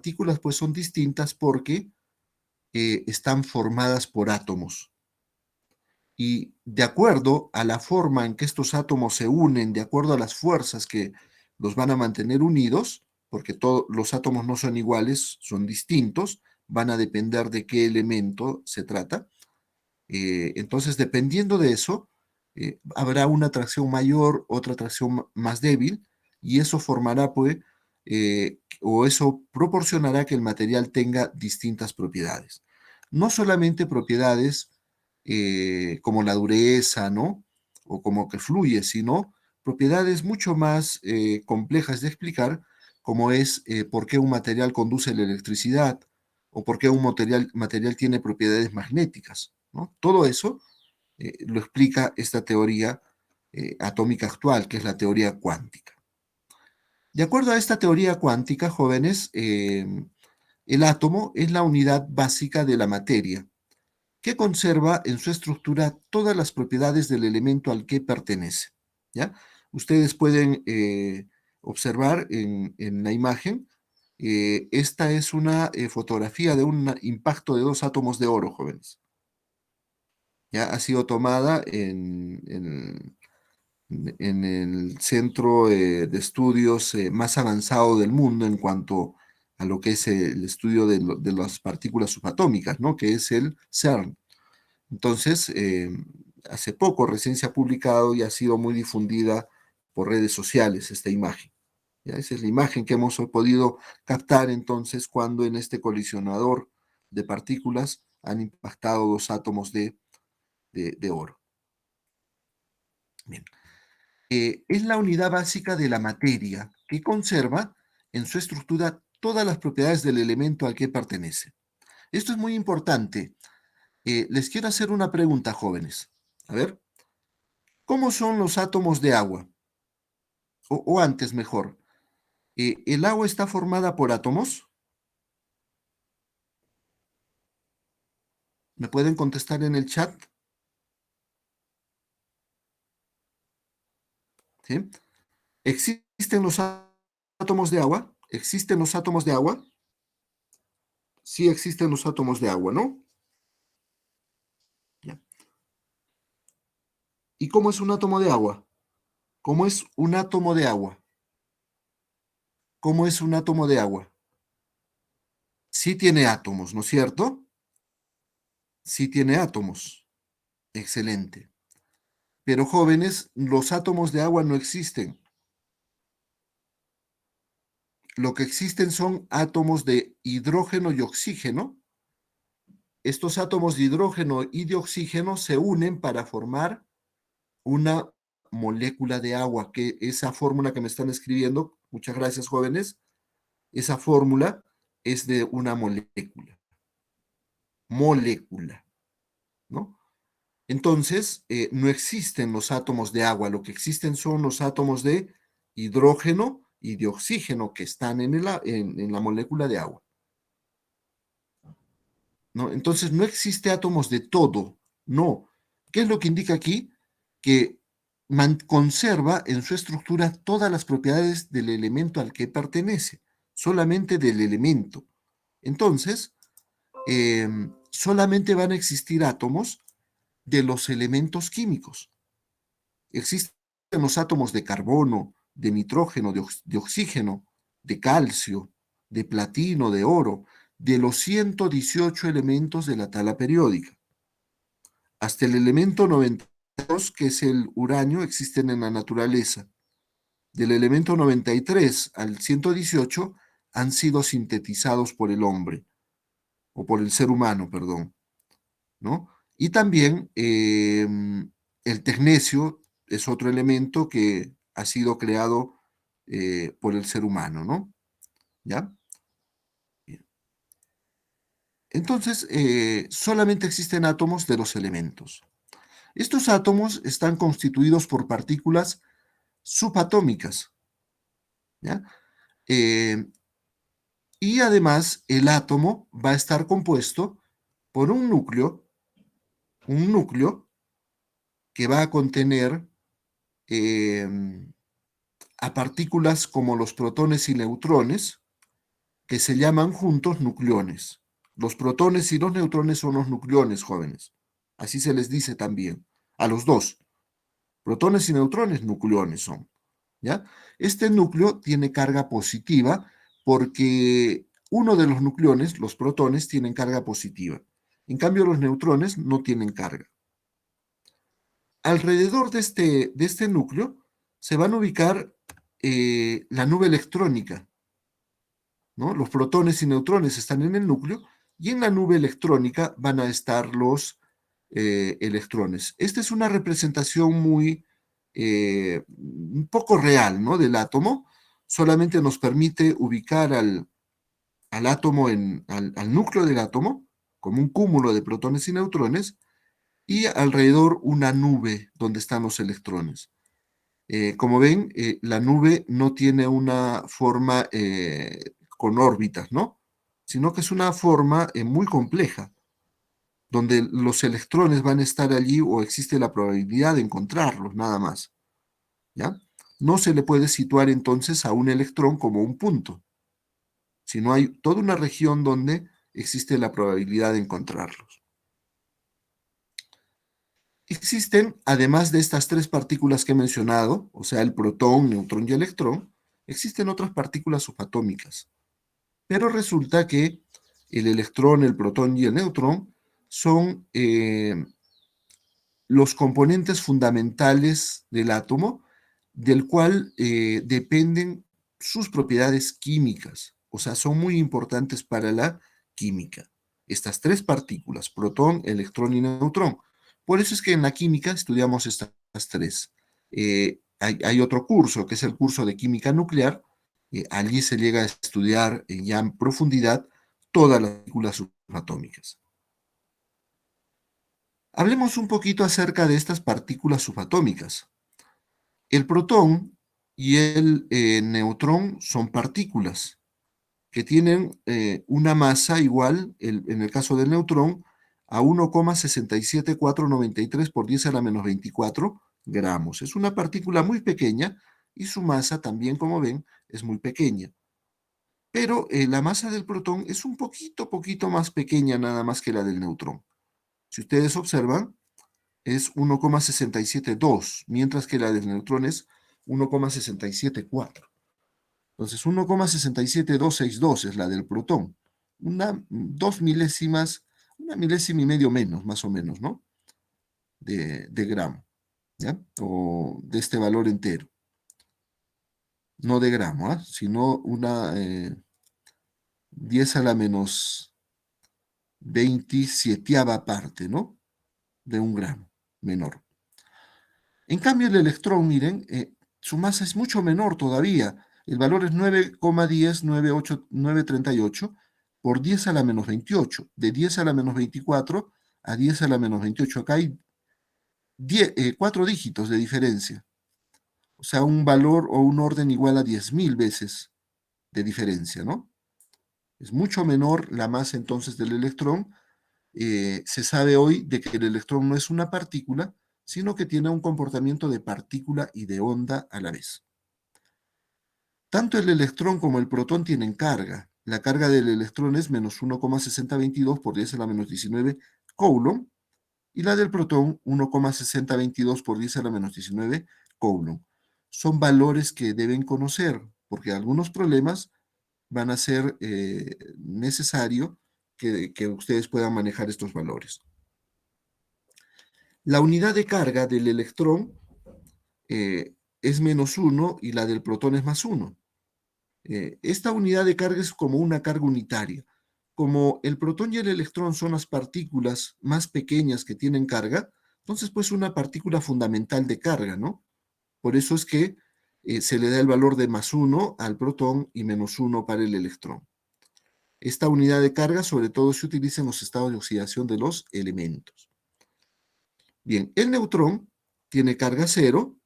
partículas pues son distintas porque están formadas por átomos. Y de acuerdo a la forma en que estos átomos se unen, de acuerdo a las fuerzas que los van a mantener unidos, porque todos los átomos no son iguales, son distintos, van a depender de qué elemento se trata. Entonces, dependiendo de eso, habrá una atracción mayor, otra atracción más débil, y eso formará, pues, o eso proporcionará que el material tenga distintas propiedades. No solamente propiedades como la dureza, ¿no? O como que fluye, sino propiedades mucho más complejas de explicar, como es por qué un material conduce la electricidad o por qué un material tiene propiedades magnéticas, ¿no? Todo eso lo explica esta teoría atómica actual, que es la teoría cuántica. De acuerdo a esta teoría cuántica, jóvenes, el átomo es la unidad básica de la materia, que conserva en su estructura todas las propiedades del elemento al que pertenece. ¿Ya? Ustedes pueden observar en la imagen, esta es una fotografía de un impacto de dos átomos de oro, jóvenes. Ya ha sido tomada en el centro de estudios más avanzado del mundo en cuanto a lo que es el estudio de las partículas subatómicas, ¿no? Que es el CERN. Entonces, hace poco recién se ha publicado y ha sido muy difundida por redes sociales esta imagen. ¿Ya? Esa es la imagen que hemos podido captar entonces cuando en este colisionador de partículas han impactado dos átomos de oro. Bien. Es la unidad básica de la materia que conserva en su estructura todas las propiedades del elemento al que pertenece. Esto es muy importante. Les quiero hacer una pregunta, jóvenes. A ver, ¿cómo son los átomos de agua? O antes, mejor, ¿el agua está formada por átomos? ¿Me pueden contestar en el chat? ¿Sí? ¿Existen los átomos de agua? ¿Existen los átomos de agua? Sí existen los átomos de agua, ¿no? Ya. ¿Y cómo es un átomo de agua? ¿Cómo es un átomo de agua? ¿Cómo es un átomo de agua? Sí tiene átomos, ¿no es cierto? Sí tiene átomos. Excelente. Pero jóvenes, los átomos de agua no existen. Lo que existen son átomos de hidrógeno y oxígeno. Estos átomos de hidrógeno y de oxígeno se unen para formar una molécula de agua, que esa fórmula que me están escribiendo, muchas gracias jóvenes, esa fórmula es de una molécula, ¿no? Entonces, no existen los átomos de agua, lo que existen son los átomos de hidrógeno y de oxígeno que están en la molécula de agua, ¿no? Entonces, no existe átomos de todo, no. ¿Qué es lo que indica aquí? Que conserva en su estructura todas las propiedades del elemento al que pertenece, solamente del elemento. Entonces, solamente van a existir átomos de los elementos químicos. Existen los átomos de carbono, de nitrógeno, de oxígeno, de calcio, de platino, de oro, de los 118 elementos de la tabla periódica. Hasta el elemento 92, que es el uranio, existen en la naturaleza. Del elemento 93 al 118 han sido sintetizados por el hombre, o por el ser humano, perdón, ¿no? Y también el tecnecio es otro elemento que ha sido creado por el ser humano, ¿no? ¿Ya? Bien. Entonces, solamente existen átomos de los elementos. Estos átomos están constituidos por partículas subatómicas, ¿ya? Eh, y además, el átomo va a estar compuesto por un núcleo que va a contener eh, a partículas como los protones y neutrones, que se llaman juntos nucleones. Los protones y los neutrones son los nucleones, jóvenes. Así se les dice también. A los dos. Protones y neutrones, nucleones son. ¿Ya? Este núcleo tiene carga positiva porque uno de los nucleones, los protones, tienen carga positiva. En cambio, los neutrones no tienen carga. Alrededor de este núcleo se van a ubicar la nube electrónica, ¿no? Los protones y neutrones están en el núcleo y en la nube electrónica van a estar los electrones. Esta es una representación muy un poco real, ¿no? Del átomo. Solamente nos permite ubicar al átomo, al núcleo del átomo, como un cúmulo de protones y neutrones, y alrededor una nube donde están los electrones. Como ven, la nube no tiene una forma con órbitas, ¿no? Sino que es una forma muy compleja, donde los electrones van a estar allí o existe la probabilidad de encontrarlos, nada más, ¿ya? No se le puede situar entonces a un electrón como un punto, sino hay toda una región donde existe la probabilidad de encontrarlos. Existen, además de estas tres partículas que he mencionado, o sea, el protón, neutrón y electrón, existen otras partículas subatómicas. Pero resulta que el electrón, el protón y el neutrón son los componentes fundamentales del átomo, del cual dependen sus propiedades químicas, o sea, son muy importantes para la química. Estas tres partículas, protón, electrón y neutrón. Por eso es que en la química estudiamos estas tres. Hay otro curso, que es el curso de química nuclear. Allí se llega a estudiar ya en profundidad todas las partículas subatómicas. Hablemos un poquito acerca de estas partículas subatómicas. El protón y el neutrón son partículas que tienen una masa igual, en el caso del neutrón, a 1,67493 por 10 a la menos 24 gramos. Es una partícula muy pequeña y su masa también, como ven, es muy pequeña. Pero la masa del protón es un poquito más pequeña nada más que la del neutrón. Si ustedes observan, es 1,672, mientras que la del neutrón es 1,674. Entonces, 1,67262 es la del protón. Dos milésimas, una milésima y medio menos, más o menos, ¿no? De gramo, ¿ya? O de este valor entero. No de gramo, ¿ah? Sino una 10 a la menos 27 parte, ¿no? De un gramo menor. En cambio, el electrón, miren, su masa es mucho menor todavía. El valor es 9,10938 por 10 a la menos 28. De 10 a la menos 24 a 10 a la menos 28. Acá hay 4 dígitos de diferencia. O sea, un valor o un orden igual a 10.000 veces de diferencia, ¿no? Es mucho menor la masa entonces del electrón. Se sabe hoy de que el electrón no es una partícula, sino que tiene un comportamiento de partícula y de onda a la vez. Tanto el electrón como el protón tienen carga. La carga del electrón es menos 1,6022 por 10 a la menos 19 coulomb, y la del protón 1,6022 por 10 a la menos 19 coulomb. Son valores que deben conocer, porque algunos problemas van a ser necesario que ustedes puedan manejar estos valores. La unidad de carga del electrón es menos 1 y la del protón es más 1. Esta unidad de carga es como una carga unitaria. Como el protón y el electrón son las partículas más pequeñas que tienen carga, entonces pues una partícula fundamental de carga, ¿no? Por eso es que se le da el valor de más 1 al protón y menos 1 para el electrón. Esta unidad de carga sobre todo se utiliza en los estados de oxidación de los elementos. Bien, el neutrón tiene carga cero,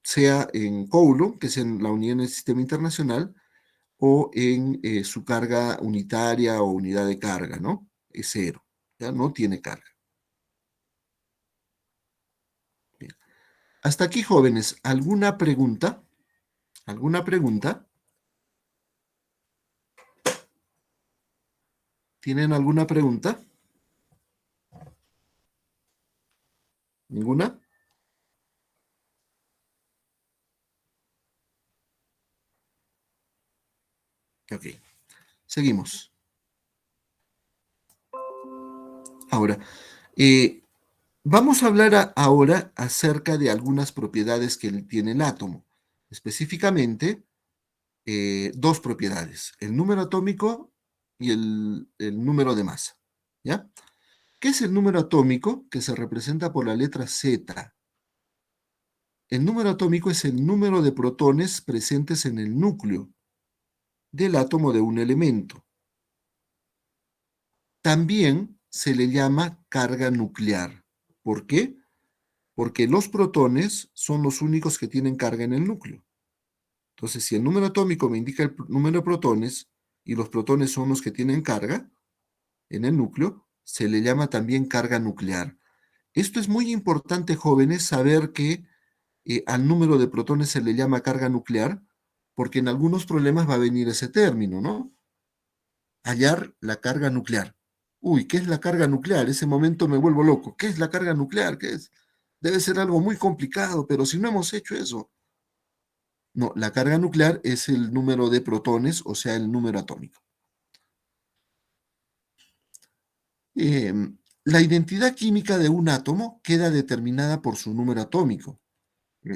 sea en Coulomb, que es en la unidad en el sistema internacional, o en su carga unitaria o unidad de carga, ¿no? Es cero, ya no tiene carga. Bien. Hasta aquí, jóvenes, ¿alguna pregunta? ¿Alguna pregunta? ¿Tienen alguna pregunta? ¿Ninguna? Ok, seguimos. Ahora, eh, vamos a hablar ahora acerca de algunas propiedades que tiene el átomo. Específicamente, dos propiedades, el número atómico y el número de masa. ¿Ya? ¿Qué es el número atómico? Que se representa por la letra Z. El número atómico es el número de protones presentes en el núcleo del átomo de un elemento. También se le llama carga nuclear. ¿Por qué? Porque los protones son los únicos que tienen carga en el núcleo. Entonces, si el número atómico me indica el número de protones y los protones son los que tienen carga en el núcleo, se le llama también carga nuclear. Esto es muy importante, jóvenes, saber que al número de protones se le llama carga nuclear, porque en algunos problemas va a venir ese término, ¿no? Hallar la carga nuclear. Uy, ¿qué es la carga nuclear? Ese momento me vuelvo loco. ¿Qué es la carga nuclear? ¿Qué es? Debe ser algo muy complicado, pero si no hemos hecho eso. No, la carga nuclear es el número de protones, o sea, el número atómico. La identidad química de un átomo queda determinada por su número atómico.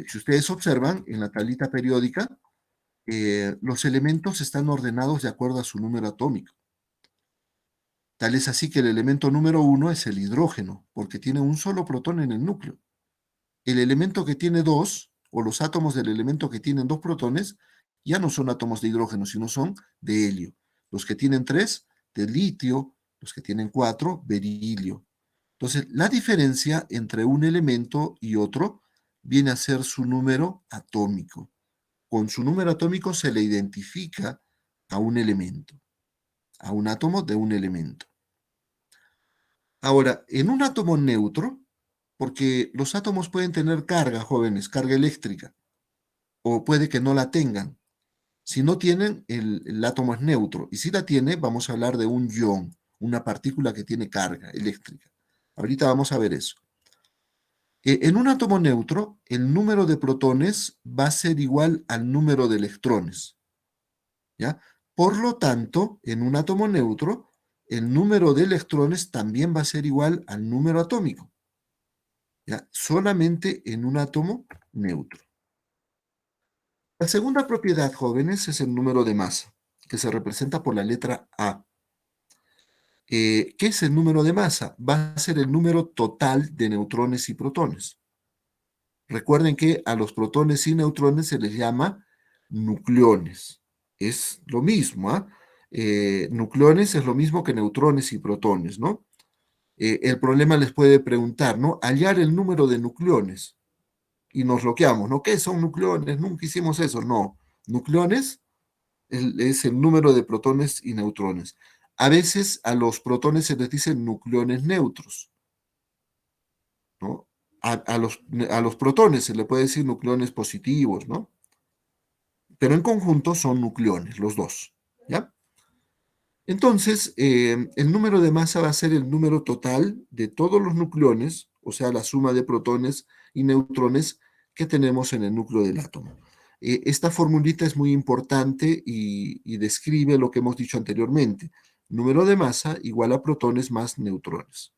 Si ustedes observan en la tablita periódica, los elementos están ordenados de acuerdo a su número atómico. Tal es así que el elemento número uno es el hidrógeno, porque tiene un solo protón en el núcleo. El elemento que tiene dos, o los átomos del elemento que tienen dos protones, ya no son átomos de hidrógeno, sino son de helio. Los que tienen tres, de litio, los que tienen cuatro, berilio. Entonces, la diferencia entre un elemento y otro viene a ser su número atómico. Con su número atómico se le identifica a un elemento, a un átomo de un elemento. Ahora, en un átomo neutro, porque los átomos pueden tener carga, jóvenes, carga eléctrica, o puede que no la tengan. Si no tienen, el átomo es neutro. Y si la tiene, vamos a hablar de un ion, una partícula que tiene carga eléctrica. Ahorita vamos a ver eso. En un átomo neutro, el número de protones va a ser igual al número de electrones. ¿Ya? Por lo tanto, en un átomo neutro, el número de electrones también va a ser igual al número atómico. ¿Ya? Solamente en un átomo neutro. La segunda propiedad, jóvenes, es el número de masa, que se representa por la letra A. ¿Qué es el número de masa? Va a ser el número total de neutrones y protones. Recuerden que a los protones y neutrones se les llama nucleones. Es lo mismo, ¿ah? Nucleones es lo mismo que neutrones y protones, ¿no? El problema les puede preguntar, ¿no? Hallar el número de nucleones. Y nos bloqueamos, ¿no? ¿Qué son nucleones? Nunca hicimos eso. No. Nucleones es el número de protones y neutrones. A veces a los protones se les dice nucleones neutros, ¿no? A los protones se le puede decir nucleones positivos, ¿no? Pero en conjunto son nucleones, los dos, ¿ya? Entonces, el número de masa va a ser el número total de todos los nucleones, o sea, la suma de protones y neutrones que tenemos en el núcleo del átomo. Esta formulita es muy importante y describe lo que hemos dicho anteriormente. Número de masa igual a protones más neutrones.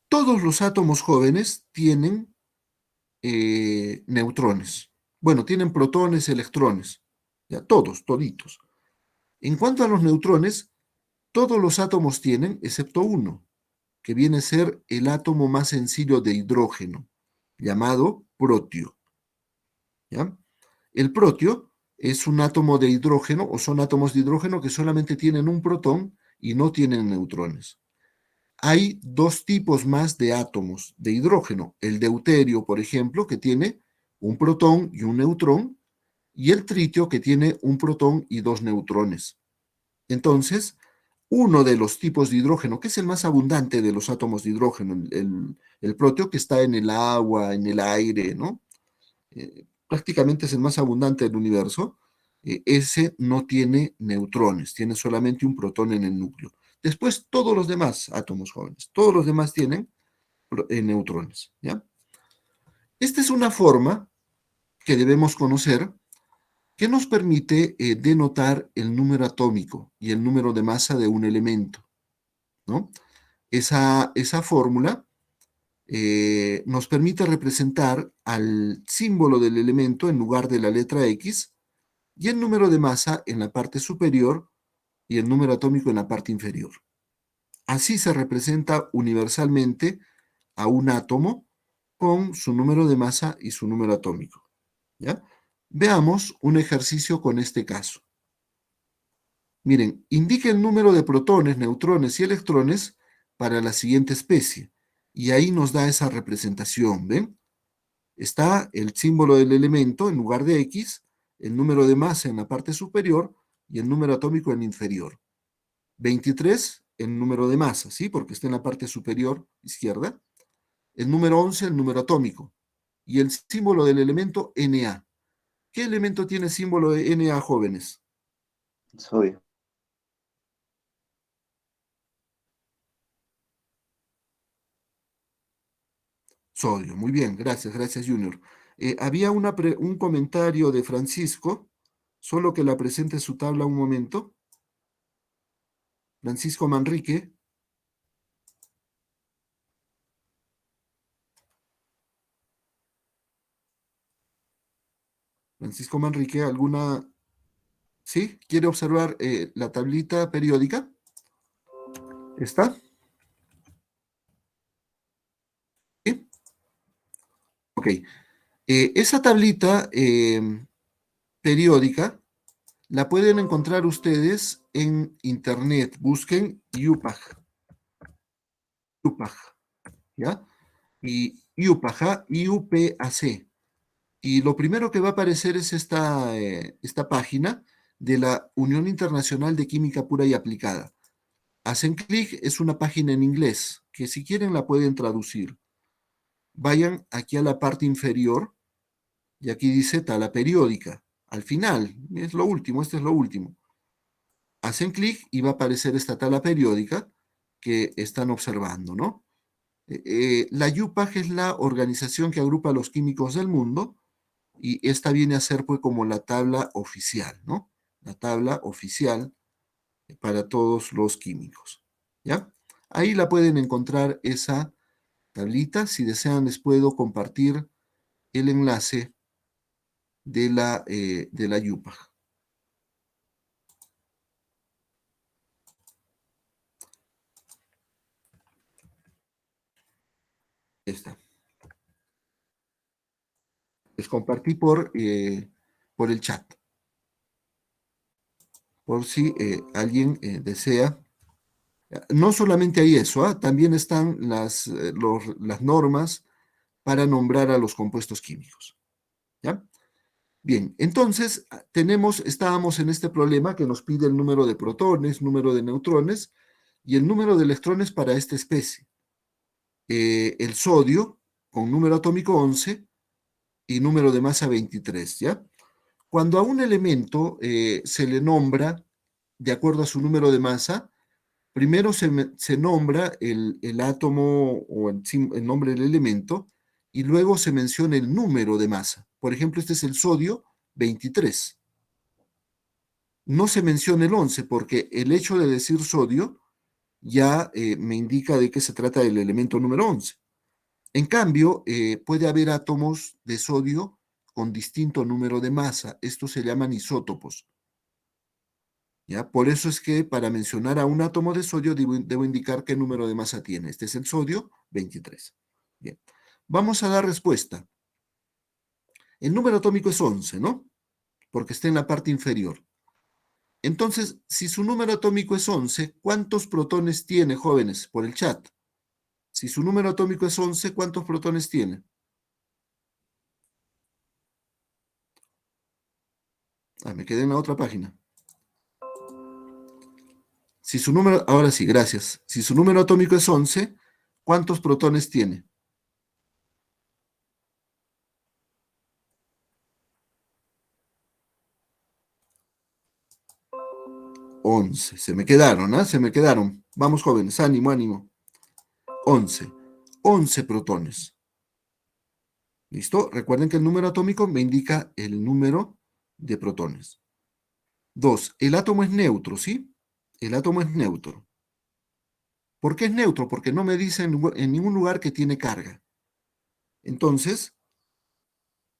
Todos los átomos jóvenes tienen neutrones. Bueno, tienen protones, electrones. Ya, todos, toditos. En cuanto a los neutrones, todos los átomos tienen, excepto uno, que viene a ser el átomo más sencillo de hidrógeno, llamado protio. ¿Ya? El protio es un átomo de hidrógeno, o son átomos de hidrógeno que solamente tienen un protón y no tienen neutrones. Hay dos tipos más de átomos de hidrógeno. El deuterio, por ejemplo, que tiene un protón y un neutrón, y el tritio, que tiene un protón y dos neutrones. Entonces, uno de los tipos de hidrógeno, que es el más abundante de los átomos de hidrógeno, el proteo que está en el agua, en el aire, ¿no? prácticamente es el más abundante del universo, ese no tiene neutrones, tiene solamente un protón en el núcleo. Después, todos los demás átomos jóvenes, todos los demás tienen neutrones, ¿ya? Esta es una forma que debemos conocer que nos permite denotar el número atómico y el número de masa de un elemento, ¿no? Esa fórmula nos permite representar al símbolo del elemento en lugar de la letra X y el número de masa en la parte superior y el número atómico en la parte inferior. Así se representa universalmente a un átomo con su número de masa y su número atómico, ¿ya? Veamos un ejercicio con este caso. Miren, indique el número de protones, neutrones y electrones para la siguiente especie. Y ahí nos da esa representación, ¿ven? Está el símbolo del elemento en lugar de X, el número de masa en la parte superior y el número atómico en la inferior. 23, el número de masa, ¿sí? Porque está en la parte superior izquierda. El número 11, el número atómico. Y el símbolo del elemento Na. ¿Qué elemento tiene símbolo de Na, jóvenes? Sodio. Sodio. Muy bien, gracias, gracias, Junior. Había un comentario de Francisco, solo que la presente su tabla un momento. Francisco Manrique. Francisco Manrique, ¿alguna? ¿Sí? ¿Quiere observar la tablita periódica? ¿Está? ¿Sí? Ok. Esa tablita periódica la pueden encontrar ustedes en internet. Busquen UPAG. UPAG, ¿ya? Y UPAG, IUPAC. Y lo primero que va a aparecer es esta página de la Unión Internacional de Química Pura y Aplicada. Hacen clic, es una página en inglés, que si quieren la pueden traducir. Vayan aquí a la parte inferior y aquí dice tabla periódica. Al final, es lo último, este es lo último. Hacen clic y va a aparecer esta tabla periódica que están observando, ¿no? La UPAG es la organización que agrupa a los químicos del mundo y esta viene a ser pues como la tabla oficial, ¿no? La tabla oficial para todos los químicos, ¿ya? Ahí la pueden encontrar esa tablita. Si desean les puedo compartir el enlace de la UPAG. Esta. Les compartí por el chat, por si alguien desea. No solamente hay eso, también están las normas para nombrar a los compuestos químicos, ¿ya? Bien, entonces estábamos en este problema que nos pide el número de protones, número de neutrones y el número de electrones para esta especie. El sodio con número atómico 11 y número de masa 23, ¿ya? Cuando a un elemento se le nombra de acuerdo a su número de masa, primero se nombra el átomo o el nombre del elemento y luego se menciona el número de masa. Por ejemplo, este es el sodio 23. No se menciona el 11 porque el hecho de decir sodio ya me indica de qué se trata del elemento número 11. En cambio, puede haber átomos de sodio con distinto número de masa. Estos se llaman isótopos, ¿ya? Por eso es que para mencionar a un átomo de sodio debo indicar qué número de masa tiene. Este es el sodio 23. Bien, vamos a dar respuesta. El número atómico es 11, ¿no? Porque está en la parte inferior. Entonces, si su número atómico es 11, ¿cuántos protones tiene, jóvenes? Por el chat. Si su número atómico es 11, ¿cuántos protones tiene? Me quedé en la otra página. Si su número, ahora sí, gracias. Si su número atómico es 11, ¿cuántos protones tiene? 11. Se me quedaron, ¿ah? Se me quedaron. Vamos, jóvenes, ánimo, ánimo. 11. 11 protones. ¿Listo? Recuerden que el número atómico me indica el número de protones. 2. El átomo es neutro, ¿sí? El átomo es neutro. ¿Por qué es neutro? Porque no me dice en ningún lugar que tiene carga. Entonces,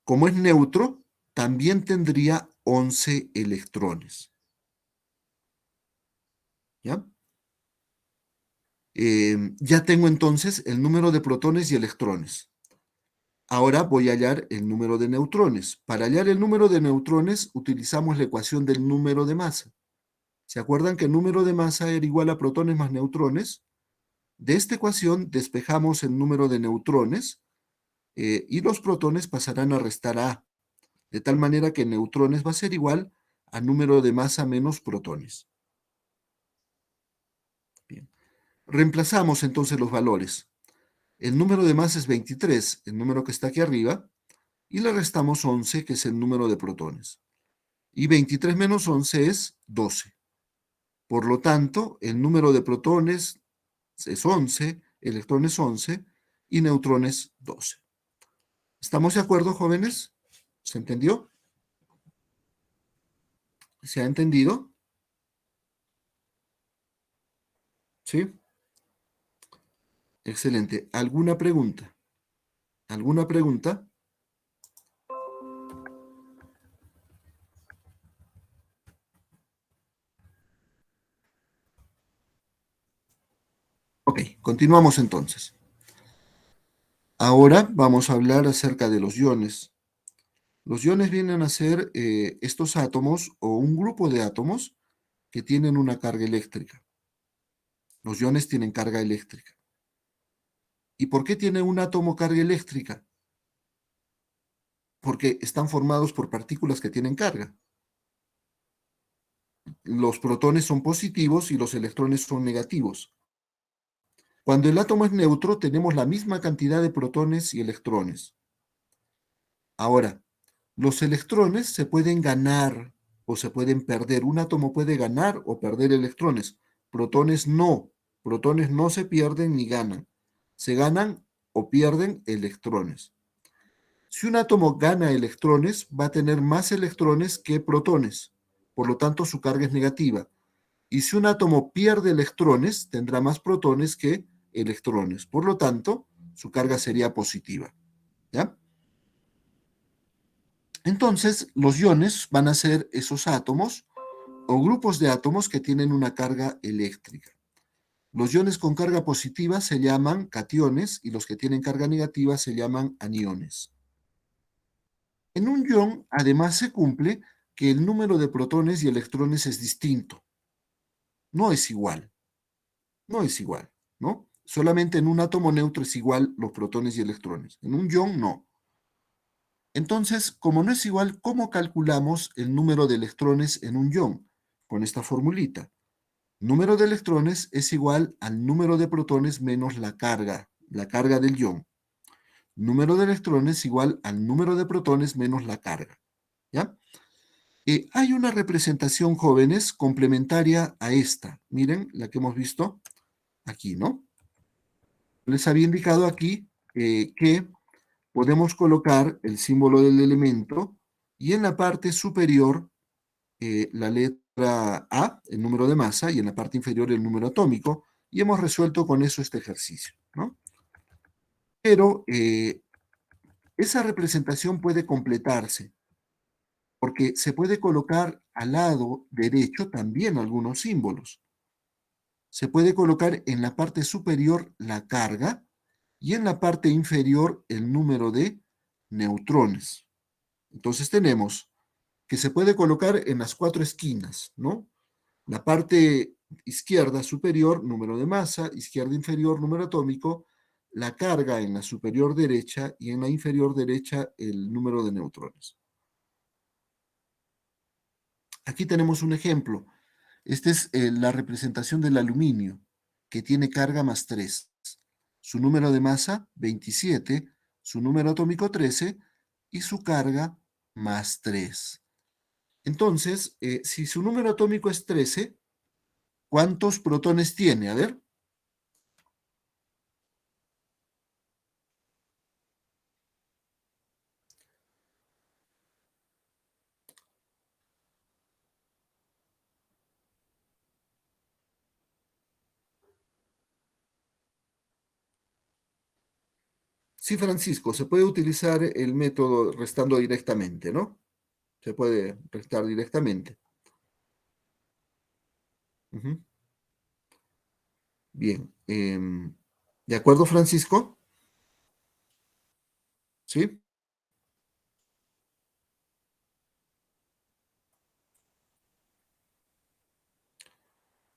como es neutro, también tendría 11 electrones. ¿Ya? Ya tengo entonces el número de protones y electrones. Ahora voy a hallar el número de neutrones. Para hallar el número de neutrones utilizamos la ecuación del número de masa. ¿Se acuerdan que el número de masa era igual a protones más neutrones? De esta ecuación despejamos el número de neutrones y los protones pasarán a restar a A, de tal manera que neutrones va a ser igual a número de masa menos protones. Bien. Reemplazamos entonces los valores. El número de masa es 23, el número que está aquí arriba, y le restamos 11, que es el número de protones. Y 23 menos 11 es 12. Por lo tanto, el número de protones es 11, electrones 11 y neutrones 12. ¿Estamos de acuerdo, jóvenes? ¿Se entendió? ¿Se ha entendido? ¿Sí? Excelente. ¿Alguna pregunta? ¿Alguna pregunta? Ok, continuamos entonces. Ahora vamos a hablar acerca de los iones. Los iones vienen a ser estos átomos o un grupo de átomos que tienen una carga eléctrica. Los iones tienen carga eléctrica. ¿Y por qué tiene un átomo carga eléctrica? Porque están formados por partículas que tienen carga. Los protones son positivos y los electrones son negativos. Cuando el átomo es neutro, tenemos la misma cantidad de protones y electrones. Ahora, los electrones se pueden ganar o se pueden perder. Un átomo puede ganar o perder electrones. Protones no. Protones no se pierden ni ganan. Se ganan o pierden electrones. Si un átomo gana electrones, va a tener más electrones que protones. Por lo tanto, su carga es negativa. Y si un átomo pierde electrones, tendrá más protones que electrones. Por lo tanto, su carga sería positiva. ¿Ya? Entonces, los iones van a ser esos átomos o grupos de átomos que tienen una carga eléctrica. Los iones con carga positiva se llaman cationes y los que tienen carga negativa se llaman aniones. En un ion, además, se cumple que el número de protones y electrones es distinto. No es igual. No es igual, ¿no? Solamente en un átomo neutro es igual los protones y electrones. En un ion, no. Entonces, como no es igual, ¿cómo calculamos el número de electrones en un ion? Con esta formulita. Número de electrones es igual al número de protones menos la carga del ion. Número de electrones igual al número de protones menos la carga. ¿Ya? Hay una representación, jóvenes, complementaria a esta. Miren, la que hemos visto aquí, ¿no? Les había indicado aquí que podemos colocar el símbolo del elemento y en la parte superior la letra A, el número de masa, y en la parte inferior el número atómico, y hemos resuelto con eso este ejercicio, ¿no? Pero esa representación puede completarse, porque se puede colocar al lado derecho también algunos símbolos. Se puede colocar en la parte superior la carga y en la parte inferior el número de neutrones. Entonces tenemos que se puede colocar en las cuatro esquinas, ¿no? La parte izquierda superior, número de masa, izquierda inferior, número atómico, la carga en la superior derecha y en la inferior derecha el número de neutrones. Aquí tenemos un ejemplo. Esta es la representación del aluminio, que tiene carga más 3. Su número de masa, 27, su número atómico, 13, y su carga, más 3. Entonces, si su número atómico es 13, ¿Cuántos protones tiene? A ver. Sí, Francisco, se puede utilizar el método restando directamente, ¿no? Se puede restar directamente. Ujú. Bien. ¿De acuerdo, Francisco? ¿Sí?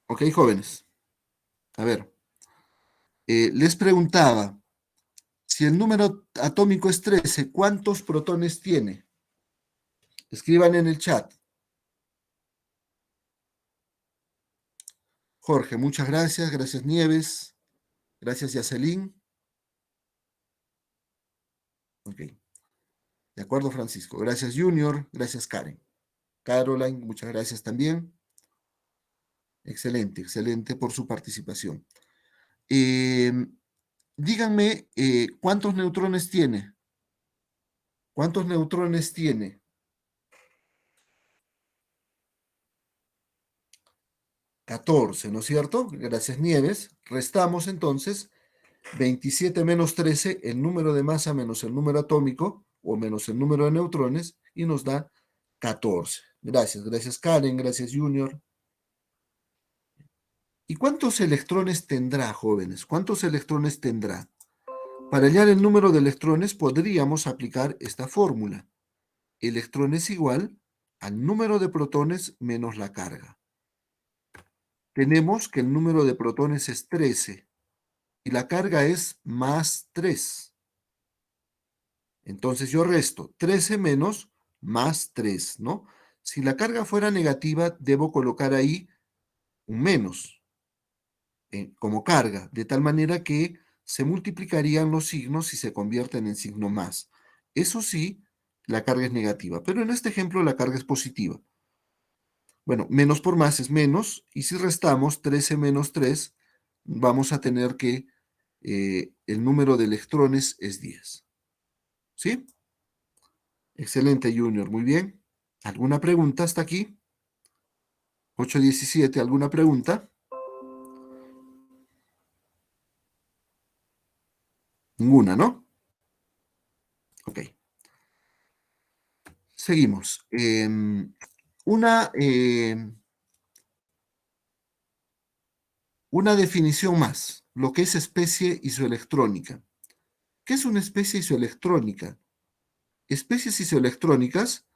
Ok, jóvenes. A ver, les preguntaba, si el número atómico es 13, ¿cuántos protones tiene? Escriban en el chat. Jorge, muchas gracias. Gracias, Nieves. Gracias, Yacelín. Ok. De acuerdo, Francisco. Gracias, Junior. Gracias, Karen. Caroline, muchas gracias también. Excelente, excelente por su participación. Eh, díganme, ¿cuántos neutrones tiene? ¿Cuántos neutrones tiene? 14, ¿no es cierto? Gracias, Nieves. Restamos entonces 27 menos 13, el número de masa menos el número atómico, o menos el número de neutrones, y nos da 14. Gracias, gracias Karen, gracias Junior. ¿Y cuántos electrones tendrá, jóvenes? ¿Cuántos electrones tendrá? Para hallar el número de electrones podríamos aplicar esta fórmula. Electrón es igual al número de protones menos la carga. Tenemos que el número de protones es 13 y la carga es más 3. Entonces yo resto 13 menos más 3, ¿no? Si la carga fuera negativa, debo colocar ahí un menos como carga, de tal manera que se multiplicarían los signos y se convierten en signo más. Eso sí, la carga es negativa, pero en este ejemplo la carga es positiva. Bueno, menos por más es menos, y si restamos 13 menos 3, vamos a tener que el número de electrones es 10. ¿Sí? Excelente, Junior, muy bien. ¿Alguna pregunta hasta aquí? 8:17, ¿alguna pregunta? Ninguna, ¿no? Ok, seguimos. Una, una definición más, lo que es especie isoelectrónica. ¿Qué es una especie isoelectrónica? Especies isoelectrónicas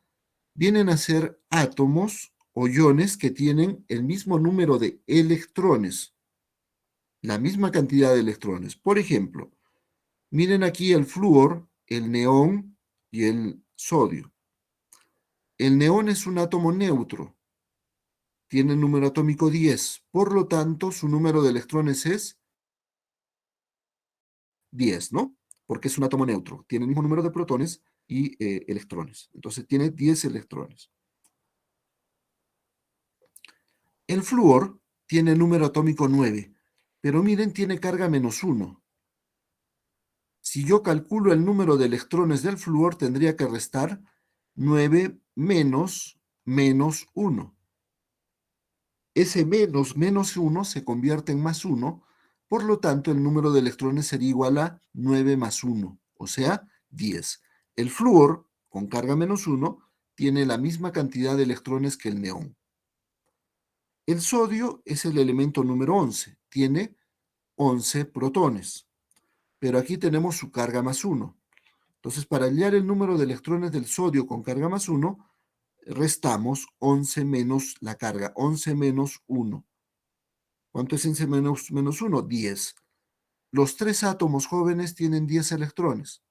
vienen a ser átomos o iones que tienen el mismo número de electrones, la misma cantidad de electrones. Por ejemplo, miren aquí el flúor, el neón y el sodio. El neón es un átomo neutro, tiene el número atómico 10, por lo tanto su número de electrones es 10, ¿no? Porque es un átomo neutro, tiene el mismo número de protones y electrones. Entonces tiene 10 electrones. El flúor tiene número atómico 9, pero miren, tiene carga -1. Si yo calculo el número de electrones del flúor, tendría que restar 9 menos -1. Ese menos 1 se convierte en +1, por lo tanto el número de electrones sería igual a 9 más 1, o sea, 10. El flúor, con carga -1, tiene la misma cantidad de electrones que el neón. El sodio es el elemento número 11, tiene 11 protones, pero aquí tenemos su carga +1. Entonces, para hallar el número de electrones del sodio con carga +1, restamos 11 menos la carga, 11 menos 1. ¿Cuánto es 11 menos 1? 10. Los tres átomos jóvenes tienen 10 electrones,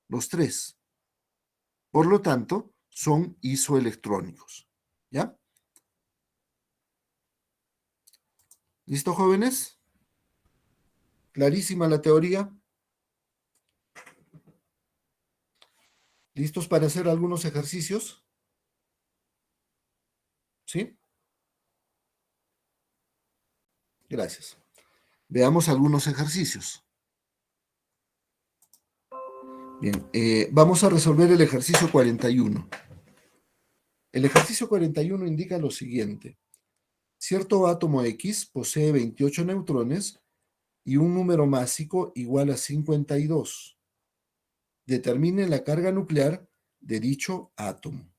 los tres. Por lo tanto, son isoelectrónicos. ¿Ya? ¿Listo, jóvenes? ¿Clarísima la teoría? ¿Listos para hacer algunos ejercicios? ¿Sí? Gracias. Veamos algunos ejercicios. Bien, vamos a resolver el ejercicio 41. El ejercicio 41 indica lo siguiente. Cierto átomo X posee 28 neutrones y un número másico igual a 52. Determine la carga nuclear de dicho átomo.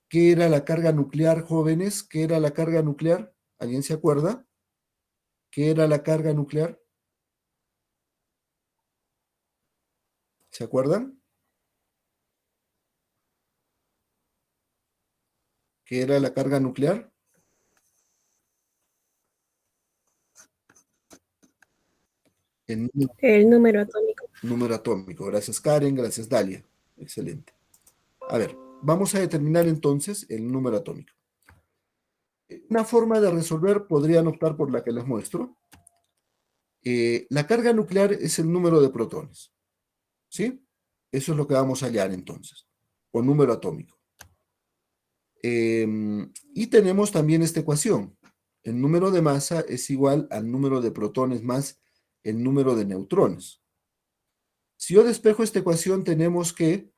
¿Qué era la carga nuclear, jóvenes? ¿Qué era la carga nuclear? ¿Alguien se acuerda? ¿Qué era la carga nuclear? ¿Se acuerdan? ¿Qué era la carga nuclear? En El número atómico. número atómico. Gracias, Karen. Gracias, Dalia. Excelente. A ver, vamos a determinar entonces el número atómico. Una forma de resolver podrían optar por la que les muestro. La carga nuclear es el número de protones. ¿Sí? Eso es lo que vamos a hallar entonces. O número atómico. Y tenemos también esta ecuación. El número de masa es igual al número de protones más el número de neutrones. Si yo despejo esta ecuación, tenemos que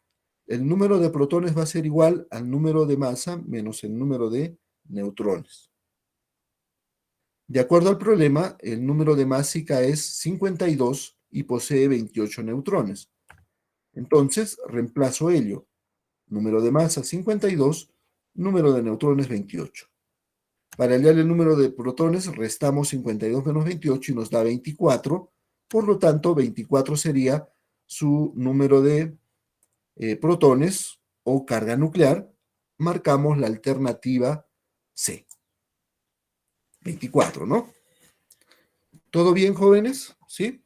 el número de protones va a ser igual al número de masa menos el número de neutrones. De acuerdo al problema, el número de másica es 52 y posee 28 neutrones. Entonces, reemplazo helio. Número de masa 52, número de neutrones 28. Para hallar el número de protones, restamos 52 menos 28 y nos da 24. Por lo tanto, 24 sería su número de protones o carga nuclear. Marcamos la alternativa C. 24, ¿no? ¿Todo bien, jóvenes? ¿Sí?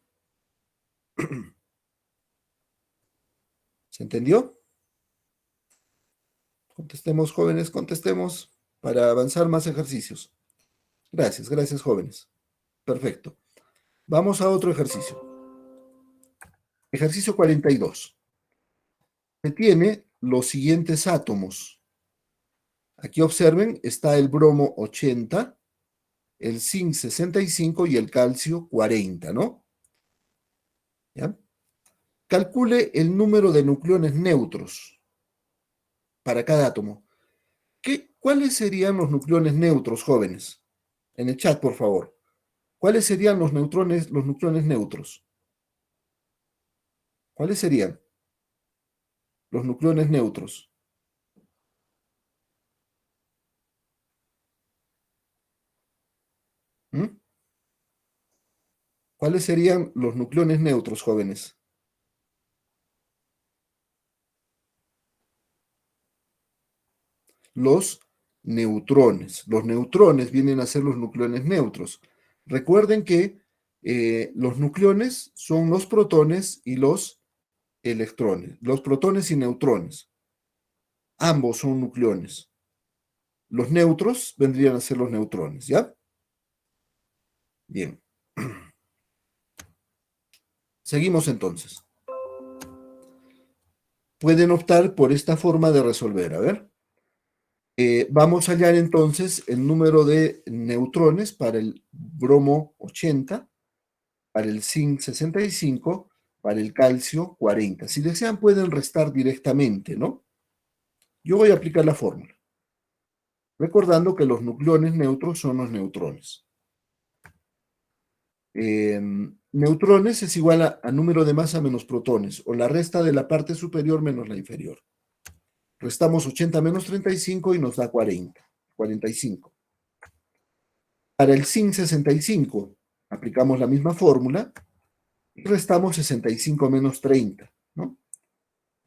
¿Se entendió? Contestemos, jóvenes, contestemos para avanzar más ejercicios. Gracias, gracias, jóvenes. Perfecto. Vamos a otro ejercicio. Ejercicio 42. Se tiene los siguientes átomos. Aquí observen, está el bromo 80, el zinc 65 y el calcio 40, ¿no? ¿Ya? Calcule el número de nucleones neutros para cada átomo. ¿Cuáles serían los nucleones neutros, jóvenes? En el chat, por favor. ¿Cuáles serían los nucleones neutros? ¿Cuáles serían los nucleones neutros? ¿Mm? ¿Cuáles serían los nucleones neutros, jóvenes? Los neutrones. Los neutrones vienen a ser los nucleones neutros. Recuerden que los nucleones son los protones y los electrones. Los protones y neutrones. Ambos son nucleones. Los neutros vendrían a ser los neutrones, ¿ya? Bien. Seguimos entonces. Pueden optar por esta forma de resolver. A ver. Vamos a hallar entonces el número de neutrones para el bromo 80, para el zinc 65, para el calcio 40. Si desean pueden restar directamente, ¿no? Yo voy a aplicar la fórmula, recordando que los nucleones neutros son los neutrones. Neutrones es igual a número de masa menos protones, o la resta de la parte superior menos la inferior. Restamos 80 menos 35 y nos da 40, 45. Para el zinc 65, aplicamos la misma fórmula y restamos 65 menos 30, ¿no?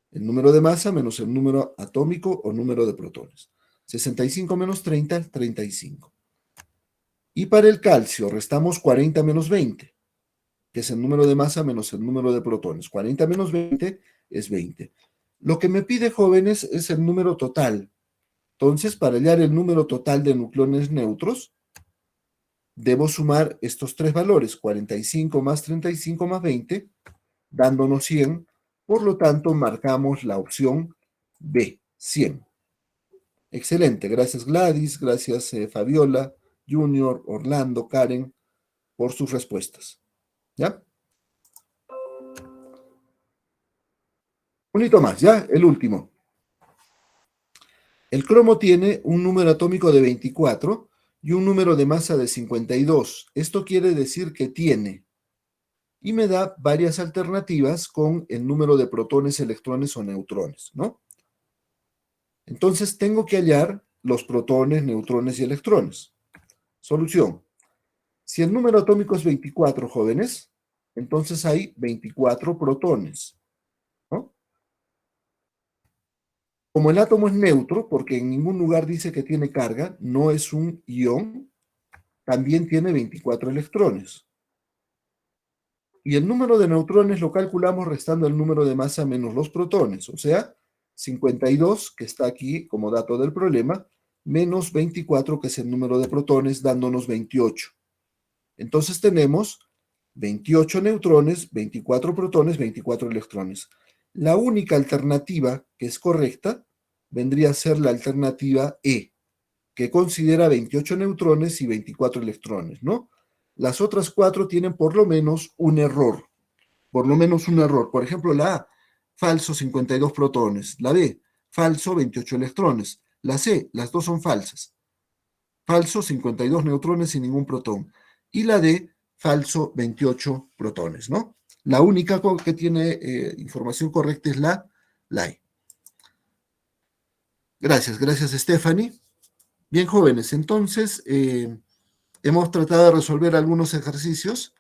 El número de masa menos el número atómico o número de protones. 65 menos 30, 35. Y para el calcio, restamos 40 menos 20, que es el número de masa menos el número de protones. 40 menos 20 es 20. Lo que me pide, jóvenes, es el número total. Entonces, para hallar el número total de nucleones neutros, debo sumar estos tres valores, 45 más 35 más 20, dándonos 100. Por lo tanto, marcamos la opción B, 100. Excelente, gracias Gladys, gracias Fabiola Junior, Orlando, Karen, por sus respuestas. ¿Ya? Un hito más, ¿ya? El último. El cromo tiene un número atómico de 24 y un número de masa de 52. Esto quiere decir que tiene. Y me da varias alternativas con el número de protones, electrones o neutrones, ¿no? Entonces tengo que hallar los protones, neutrones y electrones. Solución. Si el número atómico es 24, jóvenes, entonces hay 24 protones, ¿no? Como el átomo es neutro, porque en ningún lugar dice que tiene carga, no es un ión, también tiene 24 electrones. Y el número de neutrones lo calculamos restando el número de masa menos los protones, o sea, 52, que está aquí como dato del problema, menos 24, que es el número de protones, dándonos 28. Entonces tenemos 28 neutrones, 24 protones, 24 electrones. La única alternativa que es correcta vendría a ser la alternativa E, que considera 28 neutrones y 24 electrones, ¿no? Las otras cuatro tienen por lo menos un error. Por lo menos un error. Por ejemplo, la A, falso 52 protones. La B, falso 28 electrones. La C, las dos son falsas. Falso 52 neutrones y ningún protón. Y la D, falso 28 protones, ¿no? La única que tiene información correcta es la E. Gracias, Stephanie. Bien, jóvenes, entonces hemos tratado de resolver algunos ejercicios.